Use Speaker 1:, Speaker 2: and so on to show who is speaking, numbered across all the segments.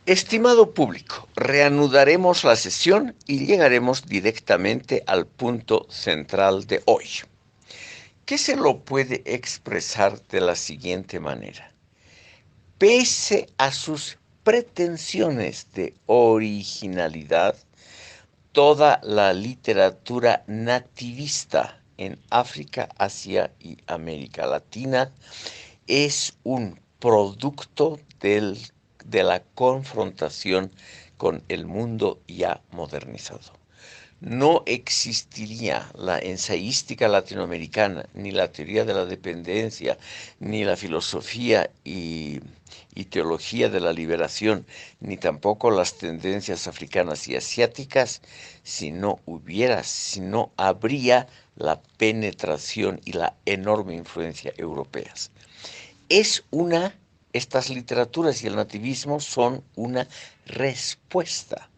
Speaker 1: Estimado público, reanudaremos la sesión y llegaremos directamente al punto central de hoy, que se lo puede expresar de la siguiente manera. Pese a sus pretensiones de originalidad, toda la literatura nativista en África, Asia y América Latina es un producto de la confrontación con el mundo ya modernizado. No existiría la ensayística latinoamericana, ni la teoría de la dependencia, ni la filosofía y teología de la liberación, ni tampoco las tendencias africanas y asiáticas, si no habría la penetración y la enorme influencia europeas. Es una, estas literaturas y el nativismo son una respuesta,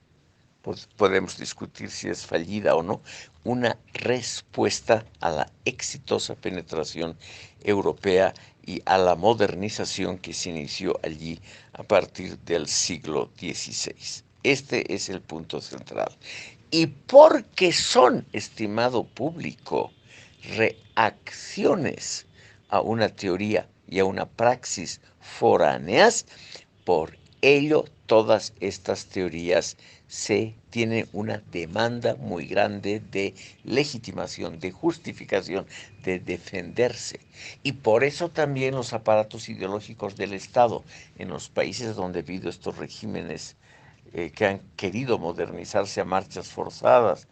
Speaker 1: podemos discutir si es fallida o no, una respuesta a la exitosa penetración europea y a la modernización que se inició allí a partir del siglo XVI. Este es el punto central. Y porque son, estimado público, reacciones a una teoría y a una praxis foráneas, por ello todas estas teorías se tiene una demanda muy grande de legitimación, de justificación, de defenderse. Y por eso también los aparatos ideológicos del Estado en los países donde ha habido estos regímenes que han querido modernizarse a marchas forzadas,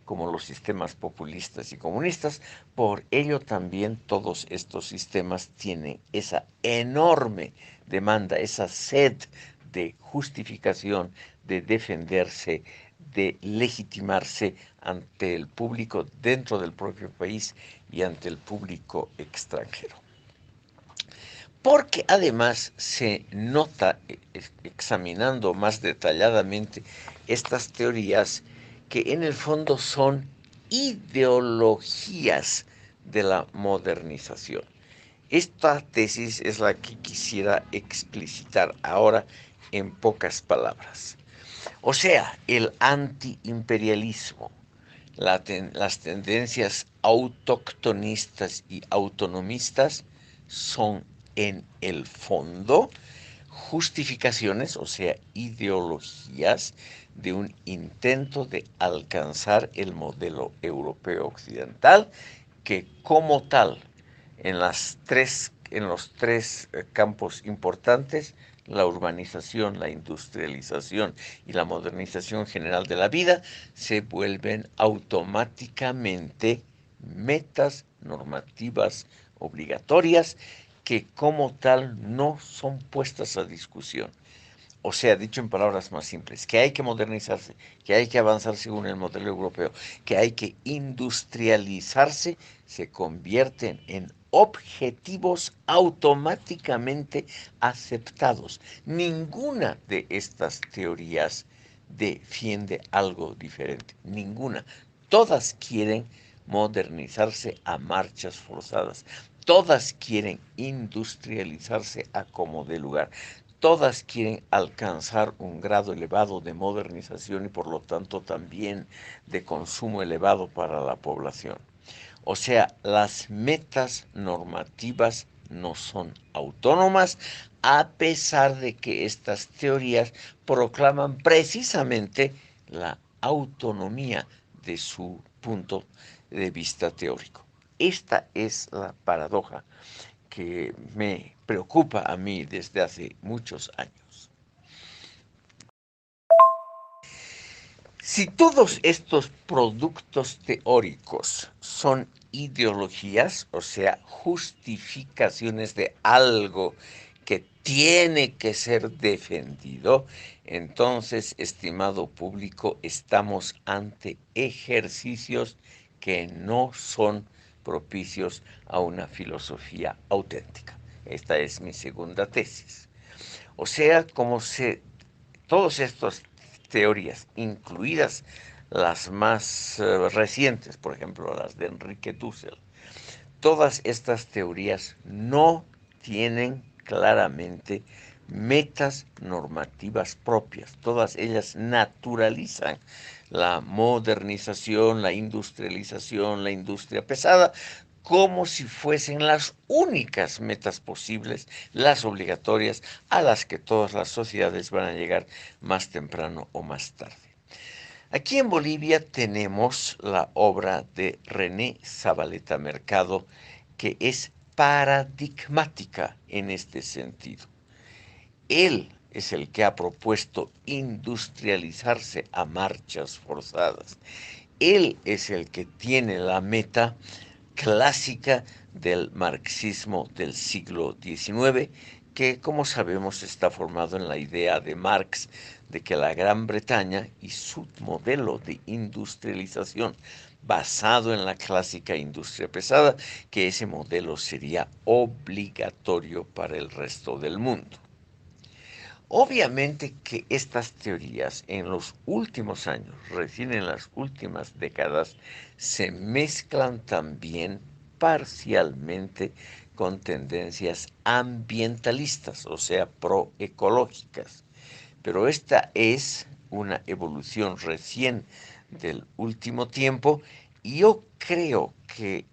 Speaker 1: como los sistemas populistas y comunistas, por ello también todos estos sistemas tienen esa enorme demanda, esa sed de justificación, de defenderse, de legitimarse ante el público dentro del propio país y ante el público extranjero. Porque además se nota, examinando más detalladamente estas teorías, que en el fondo son ideologías de la modernización. Esta tesis es la que quisiera explicitar ahora en pocas palabras. O sea, el antiimperialismo, las tendencias autoctonistas y autonomistas son en el fondo justificaciones, o sea, ideologías de un intento de alcanzar el modelo europeo occidental que como tal en los tres campos importantes, la urbanización, la industrialización y la modernización general de la vida, se vuelven automáticamente metas normativas obligatorias que como tal no son puestas a discusión. O sea, dicho en palabras más simples, que hay que modernizarse, que hay que avanzar según el modelo europeo, que hay que industrializarse, se convierten en objetivos automáticamente aceptados. Ninguna de estas teorías defiende algo diferente, ninguna. Todas quieren modernizarse a marchas forzadas. Todas quieren industrializarse a como de lugar. Todas quieren alcanzar un grado elevado de modernización y por lo tanto también de consumo elevado para la población. O sea, las metas normativas no son autónomas, a pesar de que estas teorías proclaman precisamente la autonomía de su punto de vista teórico. Esta es la paradoja que me preocupa a mí desde hace muchos años. Si todos estos productos teóricos son ideologías, o sea, justificaciones de algo que tiene que ser defendido, entonces, estimado público, estamos ante ejercicios que no son propicios a una filosofía auténtica. Esta es mi segunda tesis. O sea, como se todas estas teorías, incluidas las más recientes, por ejemplo, las de Enrique Dussel, todas estas teorías no tienen claramente metas normativas propias. Todas ellas naturalizan la modernización, la industrialización, la industria pesada, como si fuesen las únicas metas posibles, las obligatorias, a las que todas las sociedades van a llegar más temprano o más tarde. Aquí en Bolivia tenemos la obra de René Zabaleta Mercado, que es paradigmática en este sentido. Él es el que ha propuesto industrializarse a marchas forzadas. Él es el que tiene la meta clásica del marxismo del siglo XIX, que como sabemos está formado en la idea de Marx de que la Gran Bretaña y su modelo de industrialización basado en la clásica industria pesada, que ese modelo sería obligatorio para el resto del mundo. Obviamente que estas teorías en los últimos años, recién en las últimas décadas, se mezclan también parcialmente con tendencias ambientalistas, o sea, proecológicas. Pero esta es una evolución recién del último tiempo y yo creo que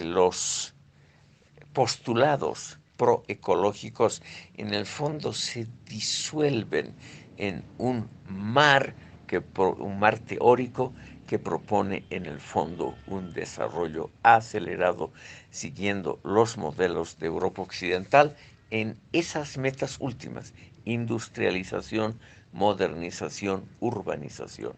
Speaker 1: los postulados proecológicos en el fondo se disuelven en un mar teórico que propone en el fondo un desarrollo acelerado siguiendo los modelos de Europa Occidental en esas metas últimas: industrialización, modernización, urbanización.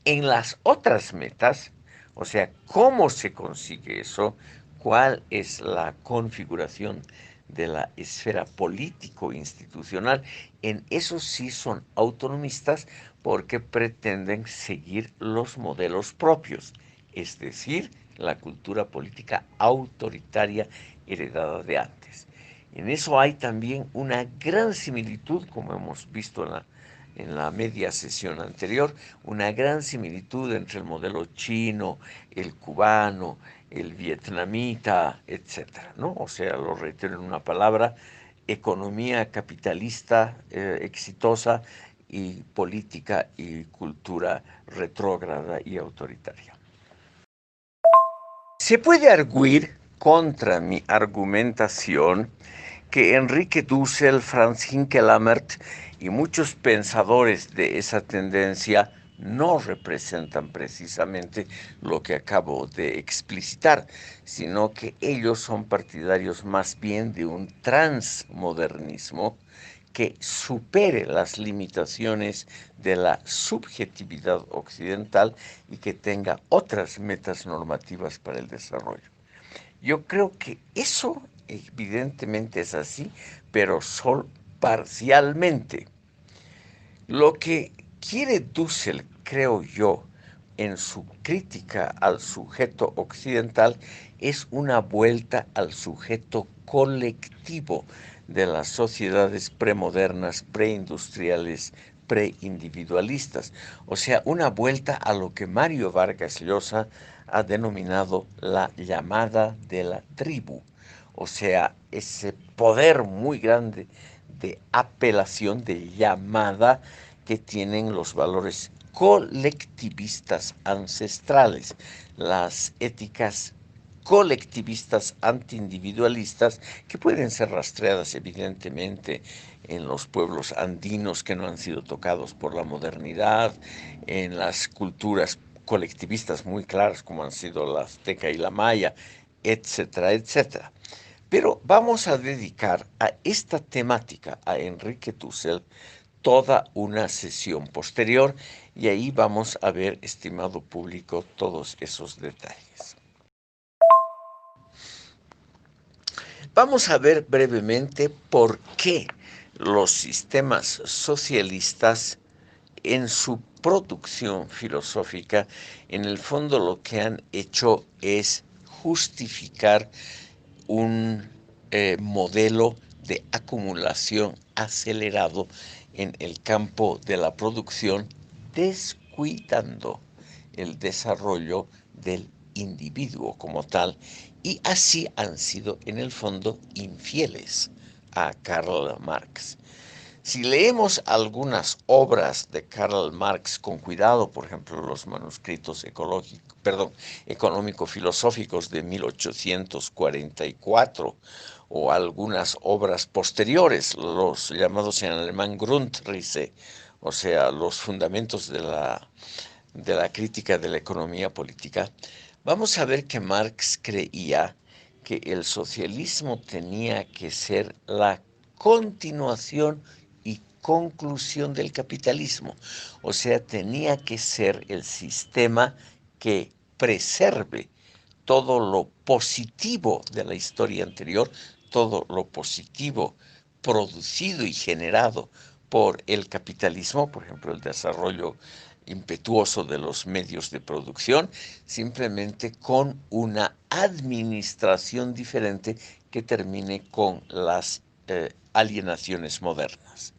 Speaker 1: En las otras metas, o sea, ¿cómo se consigue eso? ¿Cuál es la configuración de la esfera político-institucional? En eso sí son autonomistas porque pretenden seguir los modelos propios, es decir, la cultura política autoritaria heredada de antes. En eso hay también una gran similitud, como hemos visto en la media sesión anterior, una gran similitud entre el modelo chino, el cubano, el vietnamita, etcétera, ¿no? O sea, lo reitero en una palabra: economía capitalista exitosa y política y cultura retrógrada y autoritaria. Se puede arguir contra mi argumentación que Enrique Dussel, Franz Hinkelammert y muchos pensadores de esa tendencia no representan precisamente lo que acabo de explicitar, sino que ellos son partidarios más bien de un transmodernismo que supere las limitaciones de la subjetividad occidental y que tenga otras metas normativas para el desarrollo. Yo creo que eso evidentemente es así, pero solo parcialmente. Lo que quiere Dussel, creo yo, en su crítica al sujeto occidental, es una vuelta al sujeto colectivo de las sociedades premodernas, preindustriales, preindividualistas. O sea, una vuelta a lo que Mario Vargas Llosa ha denominado la llamada de la tribu. O sea, ese poder muy grande de apelación, de llamada, que tienen los valores colectivistas ancestrales, las éticas colectivistas antiindividualistas, que pueden ser rastreadas evidentemente en los pueblos andinos que no han sido tocados por la modernidad, en las culturas colectivistas muy claras como han sido la azteca y la maya, etcétera, etcétera. Pero vamos a dedicar a esta temática, a Enrique Dussel, toda una sesión posterior y ahí vamos a ver, estimado público, todos esos detalles. Vamos a ver brevemente por qué los sistemas socialistas en su producción filosófica, en el fondo lo que han hecho es justificar un modelo de acumulación acelerado en el campo de la producción, descuidando el desarrollo del individuo como tal, y así han sido en el fondo infieles a Karl Marx. Si leemos algunas obras de Karl Marx con cuidado, por ejemplo, los manuscritos económico-filosóficos de 1844 o algunas obras posteriores, los llamados en alemán Grundrisse, o sea, los fundamentos de la crítica de la economía política, vamos a ver que Marx creía que el socialismo tenía que ser la continuación y conclusión del capitalismo. O sea, tenía que ser el sistema que preserve todo lo positivo de la historia anterior, todo lo positivo producido y generado por el capitalismo, por ejemplo, el desarrollo impetuoso de los medios de producción, simplemente con una administración diferente que termine con las alienaciones modernas.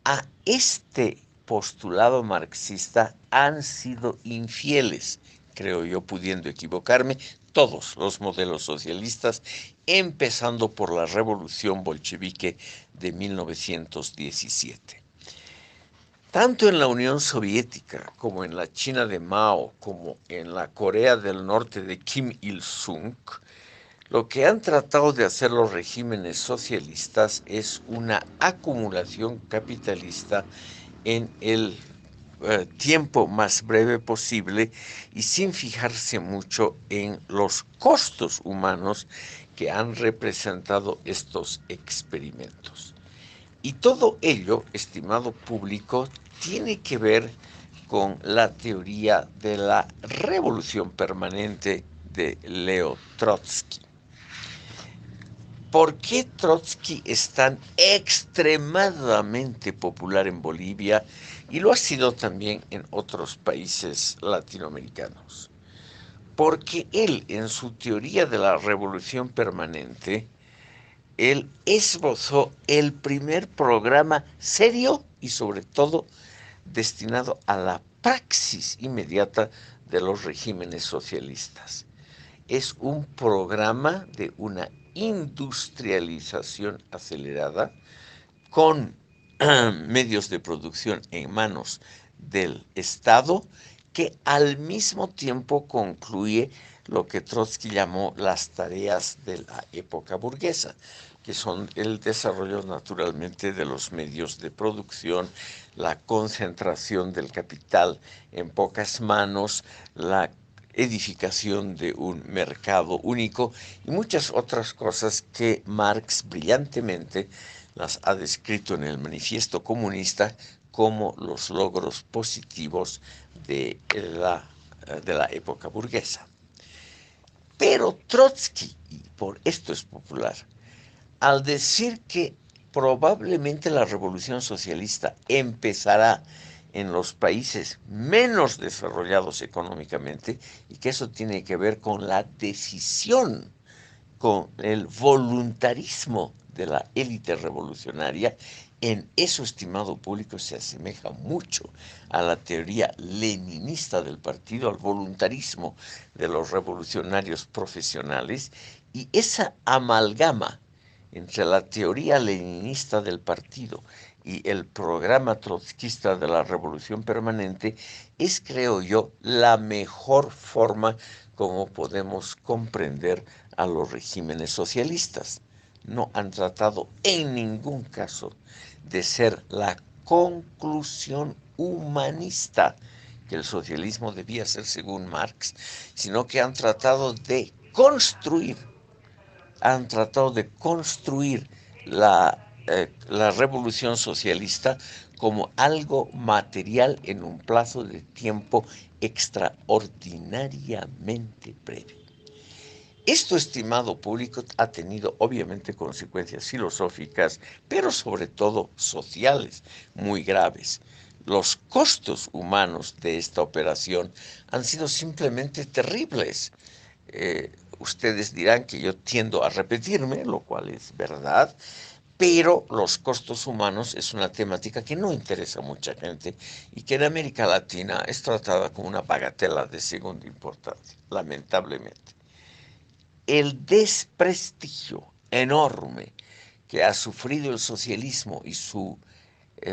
Speaker 1: A este postulado marxista han sido infieles, creo yo, pudiendo equivocarme, todos los modelos socialistas, empezando por la revolución bolchevique de 1917. Tanto en la Unión Soviética como en la China de Mao, como en la Corea del Norte de Kim Il-sung, lo que han tratado de hacer los regímenes socialistas es una acumulación capitalista en el tiempo más breve posible y sin fijarse mucho en los costos humanos que han representado estos experimentos. Y todo ello, estimado público, tiene que ver con la teoría de la revolución permanente de Leo Trotsky. ¿Por qué Trotsky es tan extremadamente popular en Bolivia y lo ha sido también en otros países latinoamericanos? Porque él, en su teoría de la revolución permanente, él esbozó el primer programa serio y sobre todo destinado a la praxis inmediata de los regímenes socialistas. Es un programa de una industrialización acelerada con medios de producción en manos del Estado que al mismo tiempo concluye lo que Trotsky llamó las tareas de la época burguesa, que son el desarrollo naturalmente de los medios de producción, la concentración del capital en pocas manos, la edificación de un mercado único y muchas otras cosas que Marx brillantemente las ha descrito en el Manifiesto Comunista como los logros positivos de la época burguesa. Pero Trotsky, y por esto es popular, al decir que probablemente la revolución socialista empezará en los países menos desarrollados económicamente y que eso tiene que ver con la decisión, con el voluntarismo de la élite revolucionaria, en eso, estimado público, se asemeja mucho a la teoría leninista del partido, al voluntarismo de los revolucionarios profesionales, y esa amalgama entre la teoría leninista del partido y el programa trotskista de la revolución permanente es, creo yo, la mejor forma como podemos comprender a los regímenes socialistas. No han tratado en ningún caso de ser la conclusión humanista que el socialismo debía ser según Marx, sino que han tratado de construir la revolución socialista como algo material en un plazo de tiempo extraordinariamente breve. Esto, estimado público, ha tenido obviamente consecuencias filosóficas, pero sobre todo sociales, muy graves. Los costos humanos de esta operación han sido simplemente terribles. Ustedes dirán que yo tiendo a repetirme, lo cual es verdad, pero los costos humanos es una temática que no interesa a mucha gente y que en América Latina es tratada como una bagatela de segunda importancia, lamentablemente. El desprestigio enorme que ha sufrido el socialismo y su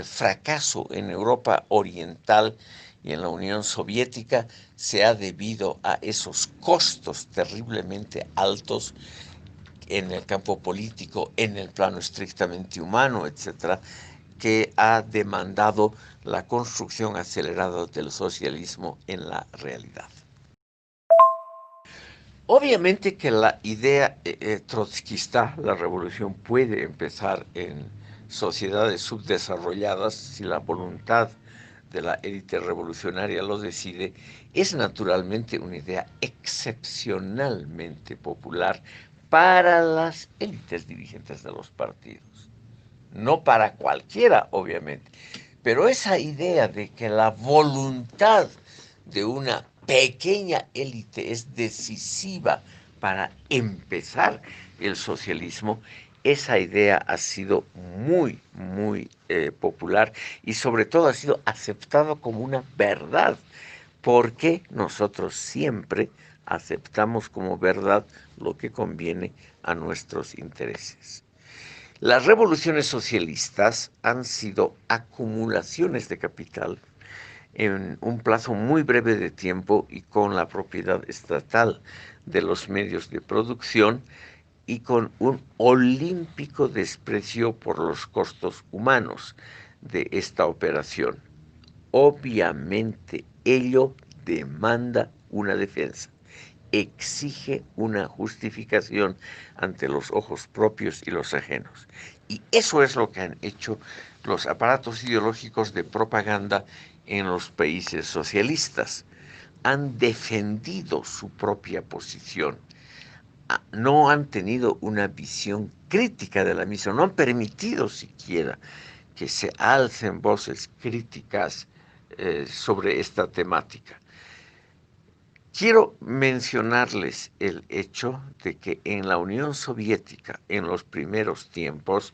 Speaker 1: fracaso en Europa Oriental y en la Unión Soviética se ha debido a esos costos terriblemente altos en el campo político, en el plano estrictamente humano, etcétera, que ha demandado la construcción acelerada del socialismo en la realidad. Obviamente que la idea trotskista, la revolución, puede empezar en sociedades subdesarrolladas si la voluntad de la élite revolucionaria lo decide, es naturalmente una idea excepcionalmente popular para las élites dirigentes de los partidos. No para cualquiera, obviamente, pero esa idea de que la voluntad de una pequeña élite es decisiva para empezar el socialismo, esa idea ha sido muy popular y sobre todo ha sido aceptada como una verdad, porque nosotros siempre aceptamos como verdad lo que conviene a nuestros intereses. Las revoluciones socialistas han sido acumulaciones de capital en un plazo muy breve de tiempo y con la propiedad estatal de los medios de producción y con un olímpico desprecio por los costos humanos de esta operación. Obviamente ello demanda una defensa, exige una justificación ante los ojos propios y los ajenos. Y eso es lo que han hecho los aparatos ideológicos de propaganda en los países socialistas. Han defendido su propia posición, no han tenido una visión crítica de la misma, no han permitido siquiera que se alcen voces críticas sobre esta temática. Quiero mencionarles el hecho de que en la Unión Soviética, en los primeros tiempos,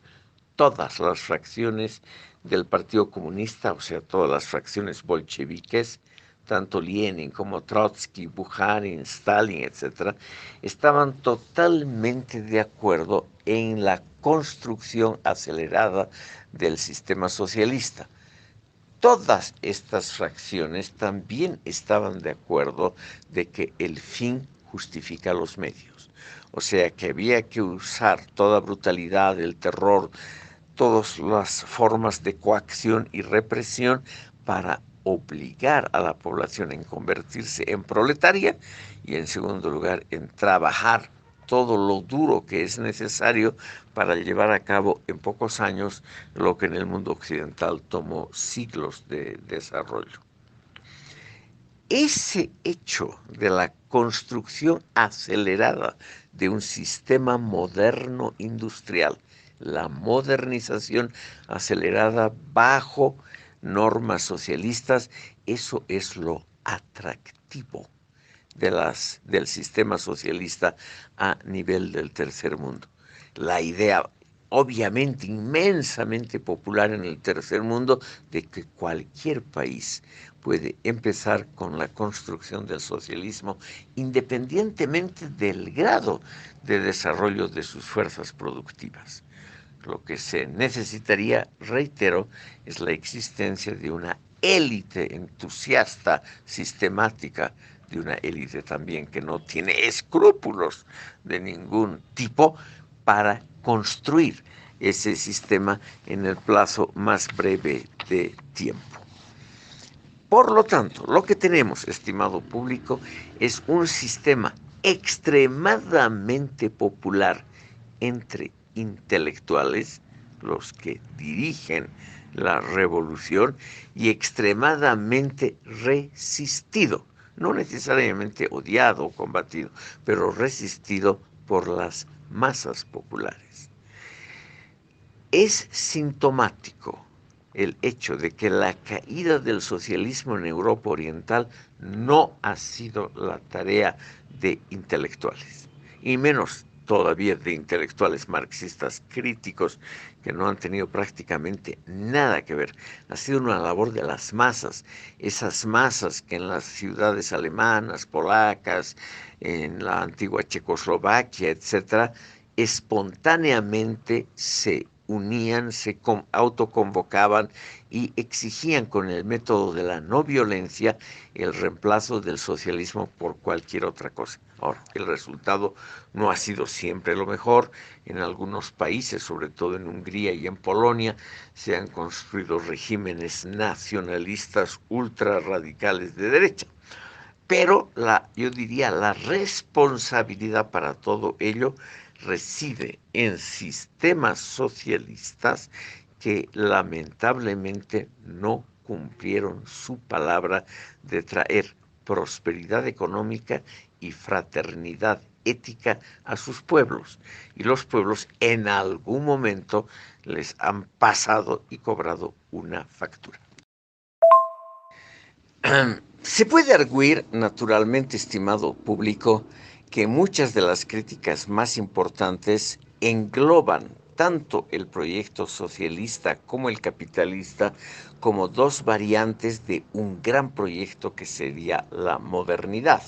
Speaker 1: todas las fracciones del Partido Comunista, o sea, todas las fracciones bolcheviques, tanto Lenin como Trotsky, Bukharin, Stalin, etcétera, estaban totalmente de acuerdo en la construcción acelerada del sistema socialista. Todas estas fracciones también estaban de acuerdo de que el fin justifica los medios. O sea, que había que usar toda brutalidad, el terror, todas las formas de coacción y represión para obligar a la población en convertirse en proletaria y, en segundo lugar, en trabajar todo lo duro que es necesario para llevar a cabo en pocos años lo que en el mundo occidental tomó siglos de desarrollo. Ese hecho de la construcción acelerada de un sistema moderno industrial, la modernización acelerada bajo normas socialistas, eso es lo atractivo del sistema socialista a nivel del tercer mundo. La idea, obviamente inmensamente popular en el tercer mundo, de que cualquier país puede empezar con la construcción del socialismo independientemente del grado de desarrollo de sus fuerzas productivas. Lo que se necesitaría, reitero, es la existencia de una élite entusiasta, sistemática, de una élite también que no tiene escrúpulos de ningún tipo para construir ese sistema en el plazo más breve de tiempo. Por lo tanto, lo que tenemos, estimado público, es un sistema extremadamente popular entre intelectuales, los que dirigen la revolución, y extremadamente resistido, no necesariamente odiado o combatido, pero resistido por las masas populares. Es sintomático el hecho de que la caída del socialismo en Europa Oriental no ha sido la tarea de intelectuales, y menos todavía de intelectuales marxistas críticos que no han tenido prácticamente nada que ver. Ha sido una labor de las masas, esas masas que en las ciudades alemanas, polacas, en la antigua Checoslovaquia, etcétera, espontáneamente se unían, se autoconvocaban y exigían con el método de la no violencia el reemplazo del socialismo por cualquier otra cosa. Ahora, el resultado no ha sido siempre lo mejor. En algunos países, sobre todo en Hungría y en Polonia, se han construido regímenes nacionalistas ultra radicales de derecha. Pero yo diría, la responsabilidad para todo ello reside en sistemas socialistas que lamentablemente no cumplieron su palabra de traer prosperidad económica y fraternidad ética a sus pueblos. Y los pueblos en algún momento les han pasado y cobrado una factura. Se puede arguir, naturalmente, estimado público, que muchas de las críticas más importantes engloban tanto el proyecto socialista como el capitalista como dos variantes de un gran proyecto que sería la modernidad.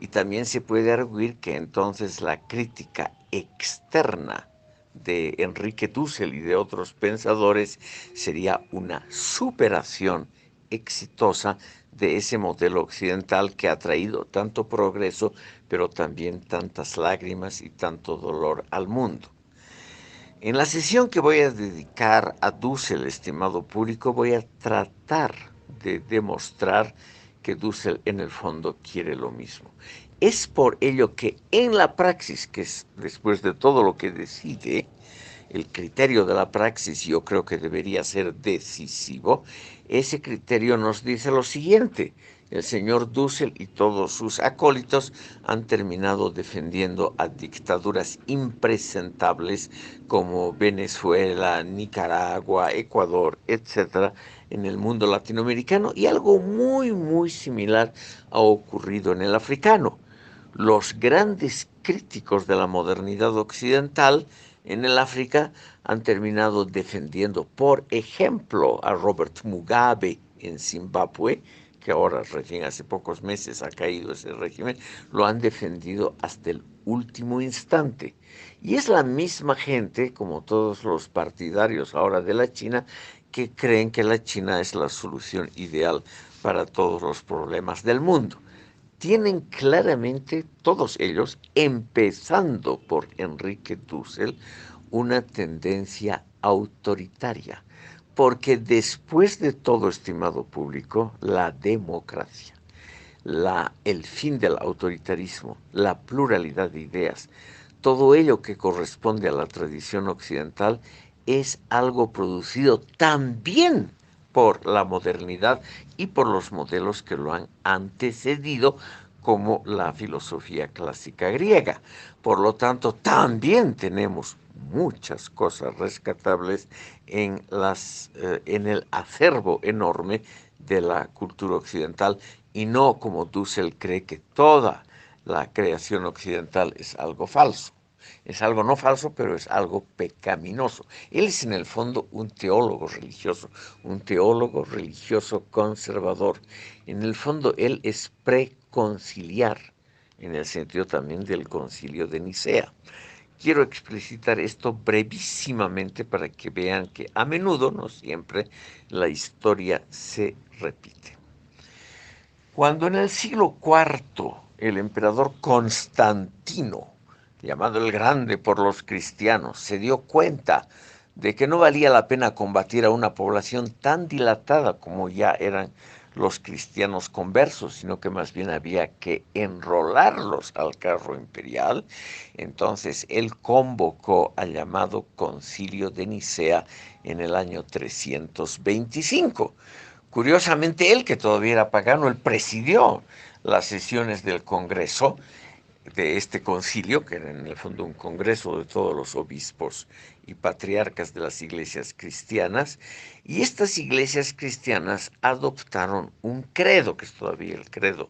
Speaker 1: Y también se puede arguir que entonces la crítica externa de Enrique Dussel y de otros pensadores sería una superación exitosa de ese modelo occidental que ha traído tanto progreso, pero también tantas lágrimas y tanto dolor al mundo. En la sesión que voy a dedicar a Dussel, estimado público, voy a tratar de demostrar que Dussel en el fondo quiere lo mismo. Es por ello que en la praxis, que es después de todo lo que decide, el criterio de la praxis yo creo que debería ser decisivo, ese criterio nos dice lo siguiente: el señor Dussel y todos sus acólitos han terminado defendiendo a dictaduras impresentables como Venezuela, Nicaragua, Ecuador, etcétera, en el mundo latinoamericano, y algo muy, muy similar ha ocurrido en el africano. Los grandes críticos de la modernidad occidental en el África han terminado defendiendo, por ejemplo, a Robert Mugabe en Zimbabue, que ahora recién hace pocos meses ha caído ese régimen, lo han defendido hasta el último instante. Y es la misma gente, como todos los partidarios ahora de la China, que creen que la China es la solución ideal para todos los problemas del mundo. Tienen claramente todos ellos, empezando por Enrique Dussel, una tendencia autoritaria, porque después de todo, estimado público, la democracia, el fin del autoritarismo, la pluralidad de ideas, todo ello que corresponde a la tradición occidental es algo producido también por la modernidad y por los modelos que lo han antecedido, como la filosofía clásica griega. Por lo tanto, también tenemos muchas cosas rescatables en el acervo enorme de la cultura occidental, y no como Dussel cree que toda la creación occidental es algo falso. Es algo no falso, pero es algo pecaminoso. Él es en el fondo un teólogo religioso conservador. En el fondo él es preconciliar, en el sentido también del concilio de Nicea. Quiero explicitar esto brevísimamente para que vean que a menudo, no siempre, la historia se repite. Cuando en el siglo IV el emperador Constantino, llamado el Grande por los cristianos, se dio cuenta de que no valía la pena combatir a una población tan dilatada como ya eran los cristianos conversos, sino que más bien había que enrolarlos al carro imperial, entonces él convocó al llamado Concilio de Nicea en el año 325. Curiosamente, él, que todavía era pagano, él presidió las sesiones del Congreso de este concilio, que era en el fondo un congreso de todos los obispos y patriarcas de las iglesias cristianas, y estas iglesias cristianas adoptaron un credo, que es todavía el credo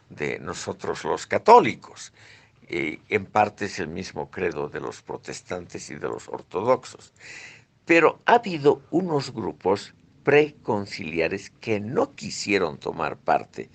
Speaker 1: de nosotros los católicos. En parte es el mismo credo de los protestantes y de los ortodoxos. Pero ha habido unos grupos preconciliares que no quisieron tomar parte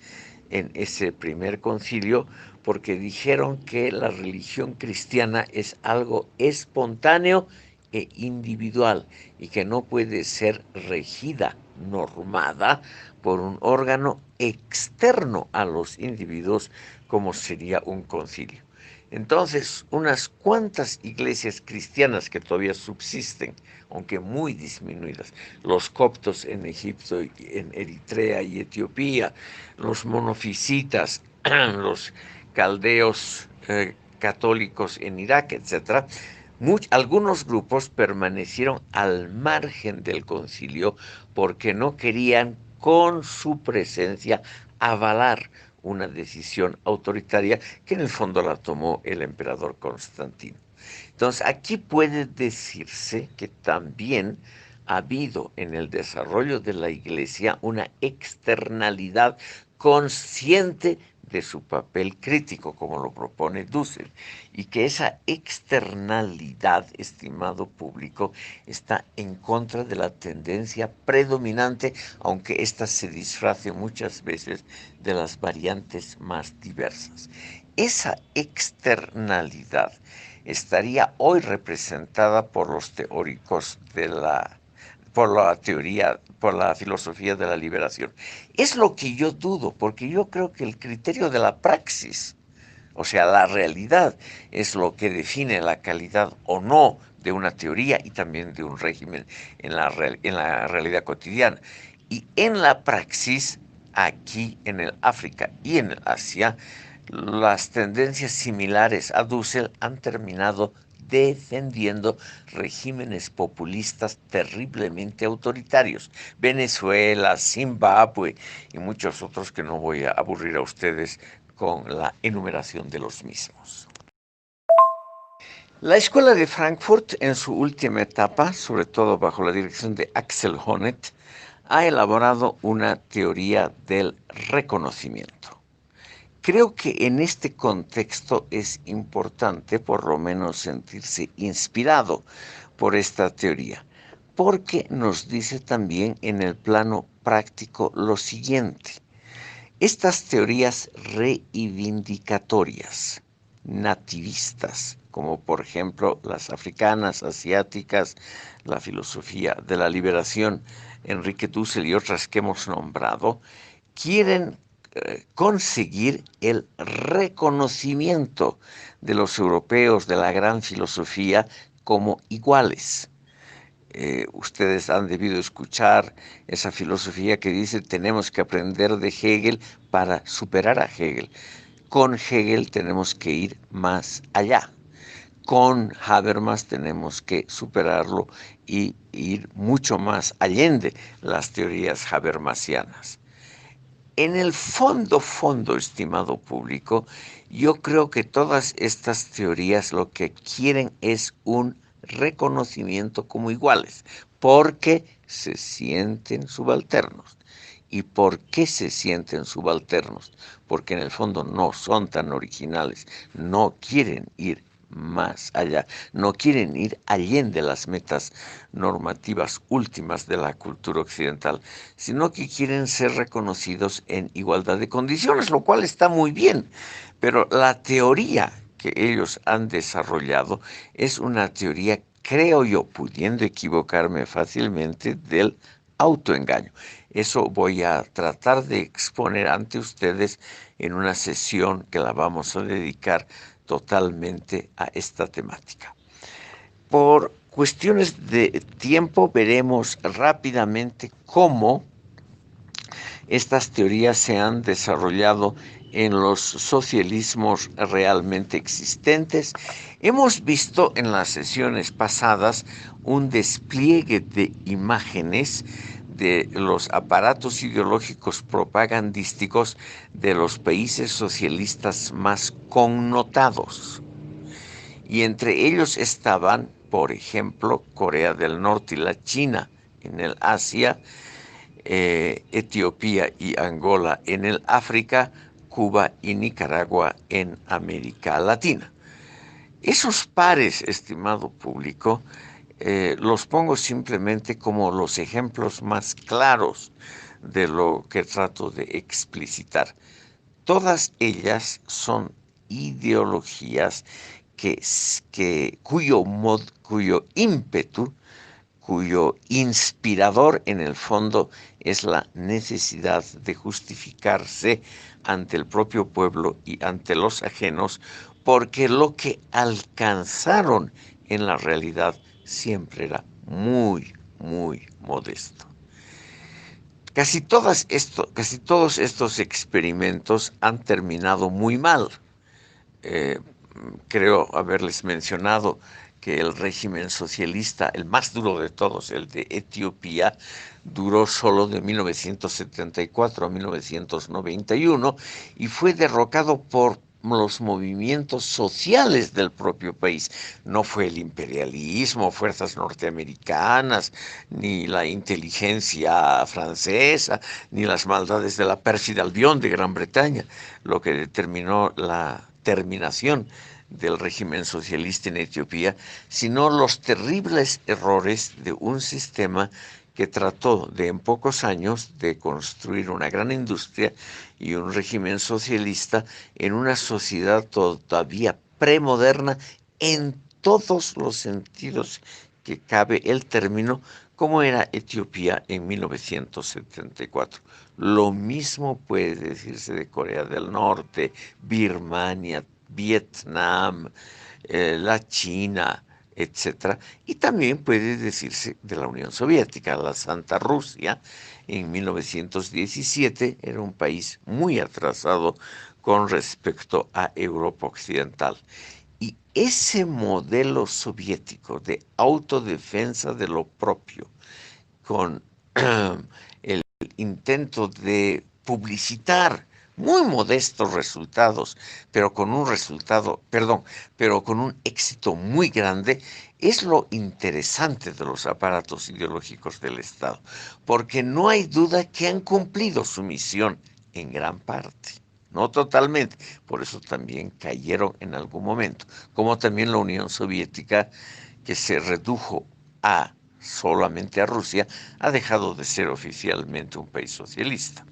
Speaker 1: en ese primer concilio porque dijeron que la religión cristiana es algo espontáneo e individual y que no puede ser regida, normada por un órgano externo a los individuos como sería un concilio. Entonces, unas cuantas iglesias cristianas que todavía subsisten, aunque muy disminuidas, los coptos en Egipto, en Eritrea y Etiopía, los monofisitas, los caldeos católicos en Irak, etcétera, algunos grupos permanecieron al margen del concilio porque no querían con su presencia avalar una decisión autoritaria que en el fondo la tomó el emperador Constantino. Entonces, aquí puede decirse que también ha habido en el desarrollo de la Iglesia una externalidad consciente de su papel crítico, como lo propone Dussel, y que esa externalidad, estimado público, está en contra de la tendencia predominante, aunque ésta se disfrace muchas veces de las variantes más diversas. Esa externalidad estaría hoy representada por los teóricos por la teoría, por la filosofía de la liberación. Es lo que yo dudo, porque yo creo que el criterio de la praxis, o sea, la realidad, es lo que define la calidad o no de una teoría y también de un régimen en en la realidad cotidiana. Y en la praxis, aquí en el África y en el Asia, las tendencias similares a Dussel han terminado defendiendo regímenes populistas terriblemente autoritarios. Venezuela, Zimbabue y muchos otros que no voy a aburrir a ustedes con la enumeración de los mismos. La Escuela de Frankfurt, en su última etapa, sobre todo bajo la dirección de Axel Honneth, ha elaborado una teoría del reconocimiento. Creo que en este contexto es importante por lo menos sentirse inspirado por esta teoría, porque nos dice también en el plano práctico lo siguiente. Estas teorías reivindicatorias, nativistas, como por ejemplo las africanas, asiáticas, la filosofía de la liberación, Enrique Dussel y otras que hemos nombrado, quieren conseguir el reconocimiento de los europeos de la gran filosofía como iguales. Ustedes han debido escuchar esa filosofía que dice tenemos que aprender de Hegel para superar a Hegel. Con Hegel tenemos que ir más allá. Con Habermas tenemos que superarlo y ir mucho más allende las teorías habermasianas. En el fondo, estimado público, yo creo que todas estas teorías lo que quieren es un reconocimiento como iguales, porque se sienten subalternos. ¿Y por qué se sienten subalternos? Porque en el fondo no son tan originales, no quieren ir más allá, no quieren ir allende las metas normativas últimas de la cultura occidental, sino que quieren ser reconocidos en igualdad de condiciones, lo cual está muy bien, pero la teoría que ellos han desarrollado es una teoría, creo yo, pudiendo equivocarme fácilmente, del autoengaño. Eso voy a tratar de exponer ante ustedes en una sesión que la vamos a dedicar totalmente a esta temática. Por cuestiones de tiempo veremos rápidamente cómo estas teorías se han desarrollado en los socialismos realmente existentes. Hemos visto en las sesiones pasadas un despliegue de imágenes de los aparatos ideológicos propagandísticos de los países socialistas más connotados. Y entre ellos estaban, por ejemplo, Corea del Norte y la China en el Asia, Etiopía y Angola en el África, Cuba y Nicaragua en América Latina. Esos pares, estimado público, los pongo simplemente como los ejemplos más claros de lo que trato de explicitar. Todas ellas son ideologías cuyo ímpetu, cuyo inspirador en el fondo es la necesidad de justificarse ante el propio pueblo y ante los ajenos, porque lo que alcanzaron en la realidad siempre era muy, muy modesto. Casi todos estos experimentos han terminado muy mal. Eh, Creo haberles mencionado que el régimen socialista, el más duro de todos, el de Etiopía, duró solo de 1974 a 1991 y fue derrocado por los movimientos sociales del propio país. No fue el imperialismo, fuerzas norteamericanas, ni la inteligencia francesa, ni las maldades de la pérfida Albión de Gran Bretaña, lo que determinó la terminación del régimen socialista en Etiopía, sino los terribles errores de un sistema que trató de en pocos años de construir una gran industria y un régimen socialista en una sociedad todavía premoderna en todos los sentidos que cabe el término, como era Etiopía en 1974. Lo mismo puede decirse de Corea del Norte, Birmania, Vietnam, la China, etcétera. Y también puede decirse de la Unión Soviética, la Santa Rusia, en 1917 era un país muy atrasado con respecto a Europa Occidental. Y ese modelo soviético de autodefensa de lo propio, con el intento de publicitar muy modestos resultados, pero con un resultado, perdón, pero con un éxito muy grande, es lo interesante de los aparatos ideológicos del Estado, porque no hay duda que han cumplido su misión en gran parte. No totalmente, por eso también cayeron en algún momento, como también la Unión Soviética, que se redujo a solamente a Rusia, ha dejado de ser oficialmente un país socialista.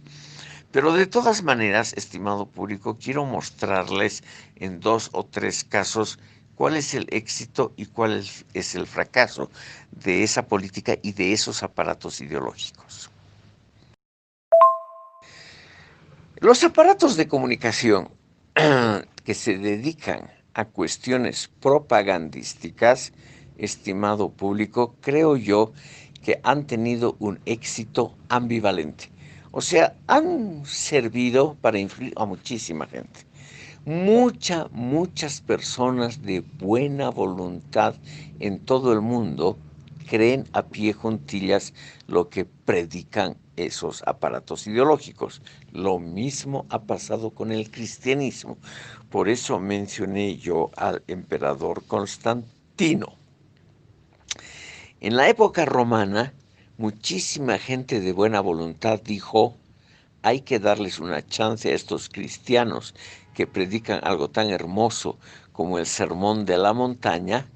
Speaker 1: Pero de todas maneras, estimado público, quiero mostrarles en 2 o 3 casos cuál es el éxito y cuál es el fracaso de esa política y de esos aparatos ideológicos. Los aparatos de comunicación que se dedican a cuestiones propagandísticas, estimado público, creo yo que han tenido un éxito ambivalente. O sea, han servido para influir a muchísima gente. Muchas personas de buena voluntad en todo el mundo creen a pie juntillas lo que predican esos aparatos ideológicos. Lo mismo ha pasado con el cristianismo. Por eso mencioné yo al emperador Constantino. En la época romana, muchísima gente de buena voluntad dijo, hay que darles una chance a estos cristianos que predican algo tan hermoso como el sermón de la montaña,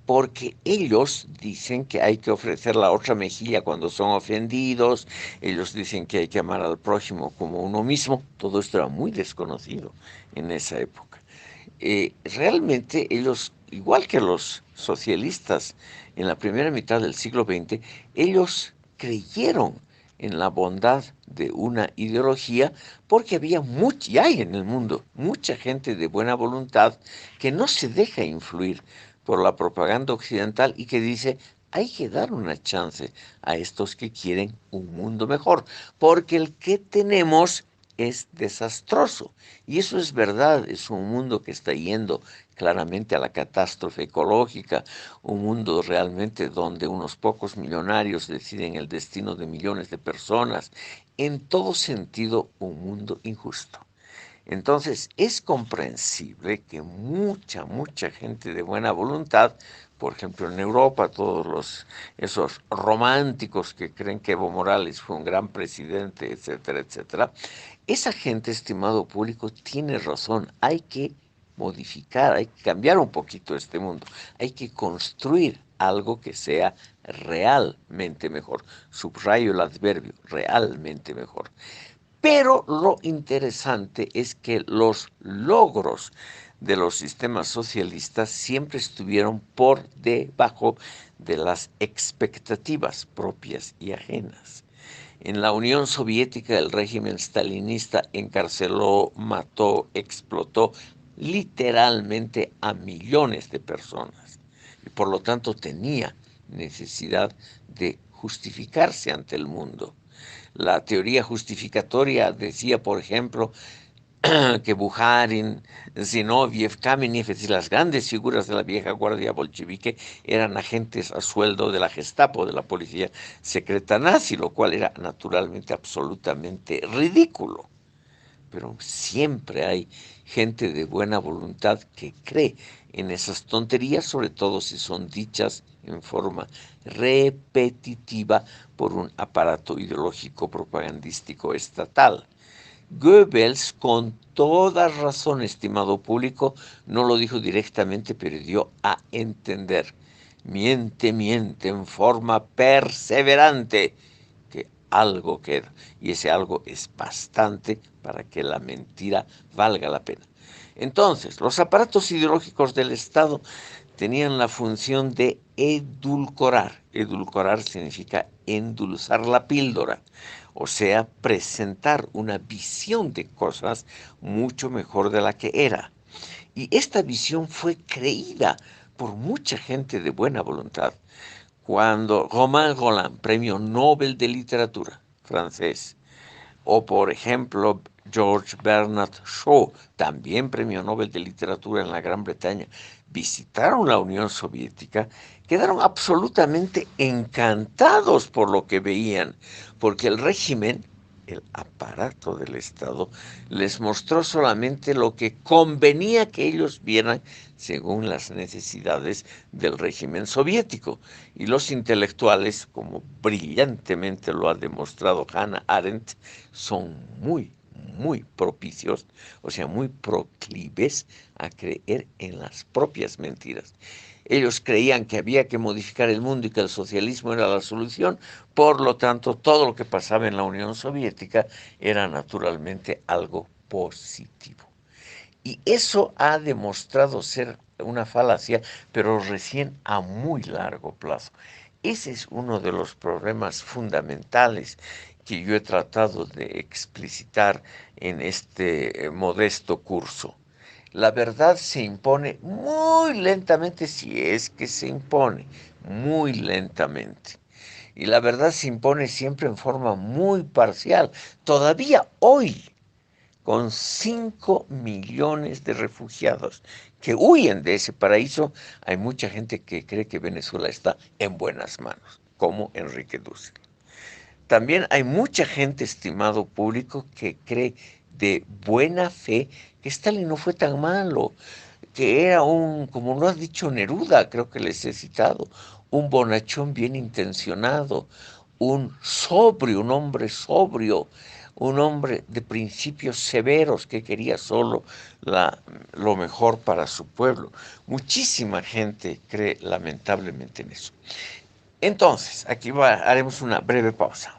Speaker 1: porque ellos dicen que hay que ofrecer la otra mejilla cuando son ofendidos, ellos dicen que hay que amar al prójimo como uno mismo. Todo esto era muy desconocido en esa época. Realmente ellos, igual que los socialistas en la primera mitad del siglo XX, ellos creyeron en la bondad de una ideología porque había y hay en el mundo mucha gente de buena voluntad que no se deja influir por la propaganda occidental y que dice, hay que dar una chance a estos que quieren un mundo mejor, porque el que tenemos es desastroso. Y eso es verdad, es un mundo que está yendo claramente a la catástrofe ecológica, un mundo realmente donde unos pocos millonarios deciden el destino de millones de personas, en todo sentido un mundo injusto. Entonces, es comprensible que mucha gente de buena voluntad, por ejemplo en Europa, esos románticos que creen que Evo Morales fue un gran presidente, etcétera, etcétera, esa gente, estimado público, tiene razón, hay que modificar, hay que cambiar un poquito este mundo, hay que construir algo que sea realmente mejor. Subrayo el adverbio, realmente mejor. Pero lo interesante es que los logros de los sistemas socialistas siempre estuvieron por debajo de las expectativas propias y ajenas. En la Unión Soviética, el régimen stalinista encarceló, mató, explotó literalmente a millones de personas y por lo tanto tenía necesidad de justificarse ante el mundo. La teoría justificatoria decía, por ejemplo, que Bukharin, Zinoviev, Kamenev, es decir, las grandes figuras de la vieja guardia bolchevique, eran agentes a sueldo de la Gestapo, de la policía secreta nazi, lo cual era naturalmente absolutamente ridículo. Pero siempre hay gente de buena voluntad que cree en esas tonterías, sobre todo si son dichas en forma repetitiva por un aparato ideológico propagandístico estatal. Goebbels, con toda razón, estimado público, no lo dijo directamente, pero dio a entender. Miente, miente en forma perseverante, que algo queda. Y ese algo es bastante para que la mentira valga la pena. Entonces, los aparatos ideológicos del Estado tenían la función de edulcorar. Edulcorar significa endulzar la píldora, o sea, presentar una visión de cosas mucho mejor de la que era. Y esta visión fue creída por mucha gente de buena voluntad. Cuando Romain Rolland, premio Nobel de Literatura francés, o por ejemplo George Bernard Shaw, también premio Nobel de Literatura en la Gran Bretaña, visitaron la Unión Soviética, quedaron absolutamente encantados por lo que veían, porque el régimen, el aparato del Estado, les mostró solamente lo que convenía que ellos vieran según las necesidades del régimen soviético. Y los intelectuales, como brillantemente lo ha demostrado Hannah Arendt, son muy propicios, o sea, muy proclives a creer en las propias mentiras. Ellos creían que había que modificar el mundo y que el socialismo era la solución, por lo tanto, todo lo que pasaba en la Unión Soviética era naturalmente algo positivo. Y eso ha demostrado ser una falacia, pero recién a muy largo plazo. Ese es uno de los problemas fundamentales que yo he tratado de explicitar en este modesto curso. La verdad se impone muy lentamente, si es que se impone, muy lentamente. Y la verdad se impone siempre en forma muy parcial. Todavía hoy, con 5 millones de refugiados que huyen de ese paraíso, hay mucha gente que cree que Venezuela está en buenas manos, como Enrique Dussel. También hay mucha gente, estimado público, que cree de buena fe que Stalin no fue tan malo, que era un, como lo ha dicho Neruda, creo que les he citado, un bonachón bien intencionado, un sobrio, un hombre sobrio, un hombre de principios severos que quería solo lo mejor para su pueblo. Muchísima gente cree lamentablemente en eso. Entonces, aquí haremos una breve pausa.